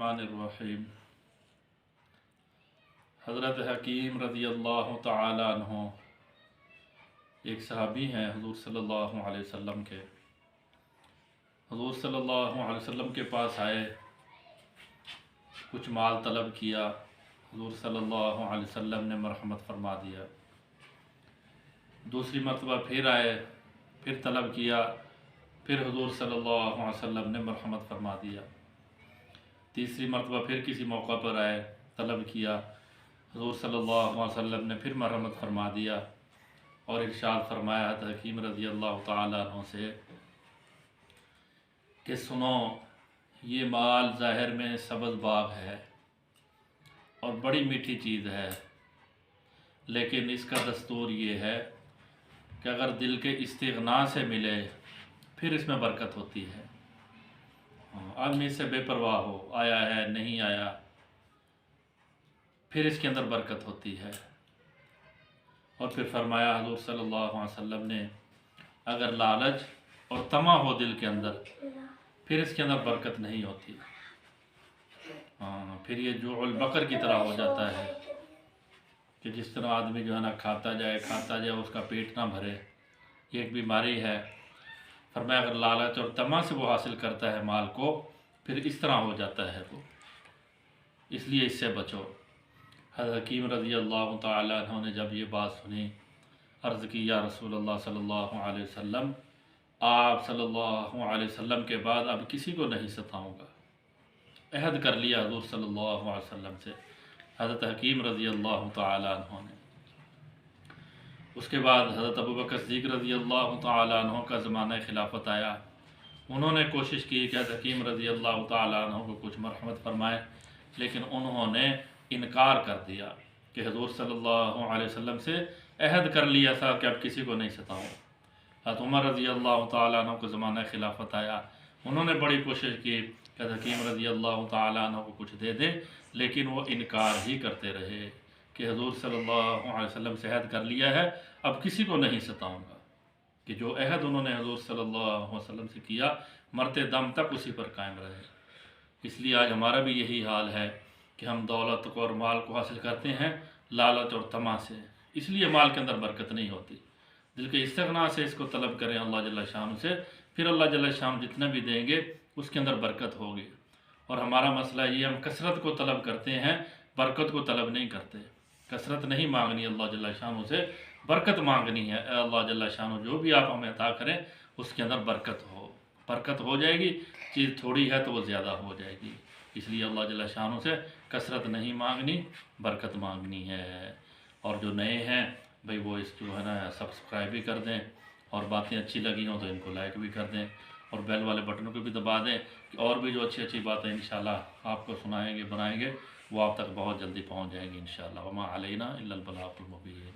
बिस्मिल्लाहिर्रहमानिर्रहीम। हज़रत हकीम रज़ी अल्लाह तआला अन्हु एक सहाबी हैं हुज़ूर सल्लल्लाहु अलैहि वसल्लम के। हुज़ूर सल्लल्लाहु अलैहि वसल्लम के पास आए, कुछ माल तलब किया। हुज़ूर सल्लल्लाहु अलैहि वसल्लम ने मरहमत फरमा दिया। दूसरी मरतबा फिर आए, फिर तलब किया, फिर हुज़ूर सल्लल्लाहु अलैहि वसल्लम ने मरहमत फरमा दिया। तीसरी मरतबा फिर किसी मौका पर आए, तलब किया, हुज़ूर सल्लल्लाहु अलैहि वसल्लम ने फिर मरहमत फरमा दिया और इरशाद फरमाया हकीम रज़ी अल्लाह तआला अन्हु से कि सुनो, ये माल ज़ाहिर में सब्ज़ बाग है और बड़ी मीठी चीज़ है, लेकिन इसका दस्तूर ये है कि अगर दिल के इस्तिग़ना से मिले फिर इसमें बरकत होती है। आदमी इससे बेपरवाह हो, आया है नहीं आया, फिर इसके अंदर बरकत होती है। और फिर फरमाया हुज़ूर सल्लल्लाहु अलैहि वसल्लम ने, अगर लालच और तमा हो दिल के अंदर फिर इसके अंदर बरकत नहीं होती। फिर ये जुअल बकर की तरह हो जाता है कि जिस तरह आदमी जो है ना खाता जाए उसका पेट ना भरे, ये एक बीमारी है। फरमाया अगर लालच और तमा से वो हासिल करता है माल को, फिर इस तरह हो जाता है वो, इसलिए इससे बचो। हज़रत हकीम रज़ी अल्लाह तआला अन्हु ने जब ये बात सुनी, अर्ज़ की या रसूल अल्लाह सल्लल्लाहु अलैहि वसल्लम, आप सल्लल्लाहु अलैहि वसल्लम के बाद अब किसी को नहीं सताऊँगा। अहद कर लिया हुज़ूर सल्लल्लाहु अलैहि वसल्लम से हज़रत हकीम रज़ी अल्लाह तआला अन्हु ने। उसके बाद हज़रत अबू बकर सिद्दीक़ रज़ी अल्लाह तआला अन्हु का ज़माना खिलाफत आया। उन्होंने कोशिश की कि हज़रत हकीम रज़ी अल्लाह तआला अन्हु को कुछ मरहमत फरमाए, लेकिन उन्होंने इनकार कर दिया कि हुज़ूर सल्लल्लाहु अलैहि वसल्लम से अहद कर लिया था कि अब किसी को नहीं सताऊँ। हज़रत उमर रज़ी अल्लाह तआला अन्हु को ज़माना खिलाफत आया। उन्होंने बड़ी कोशिश की कि हकीम रज़ी अल्लाह तआला अन्हु को कुछ दे दें, लेकिन वो इनकार ही करते रहे कि हुज़ूर सल्लल्लाहु अलैहि वसल्लम से अहद कर लिया है, अब किसी को नहीं सताऊँगा। कि जो अहद उन्होंने हुज़ूर सल्लल्लाहु अलैहि वसल्लम से किया, मरते दम तक उसी पर कायम रहे। इसलिए आज हमारा भी यही हाल है कि हम दौलत को और माल को हासिल करते हैं लालच और तमा से, इसलिए माल के अंदर बरकत नहीं होती। दिल के इस्तिग़ना से इसको तलब करें अल्लाह जल्ल शान से, फिर अल्लाह जल्ल शान जितना भी देंगे उसके अंदर बरकत होगी। और हमारा मसला ये, हम कसरत को तलब करते हैं, बरकत को तलब नहीं करते। कसरत नहीं मांगनी अल्लाह जल्ल शान से, बरकत मांगनी है। अल्लाह जल्ल शान जो भी आप हमें अता करें उसके अंदर बरकत हो जाएगी। चीज़ थोड़ी है तो वो ज़्यादा हो जाएगी। इसलिए अल्लाह जल्ल शान से कसरत नहीं मांगनी, बरकत मांगनी है। और जो नए हैं भाई वो इस जो है ना सब्सक्राइब भी कर दें, और बातें अच्छी लगी हों तो इनको लाइक भी कर दें, और बेल वाले बटनों को भी दबा दें कि और भी जो अच्छी अच्छी बातें इंशाल्लाह आपको सुनाएंगे बनाएंगे वो आप तक बहुत जल्दी पहुँच जाएंगी इंशाल्लाह। वमा अलैना इल्लल बलागुल मुबीन।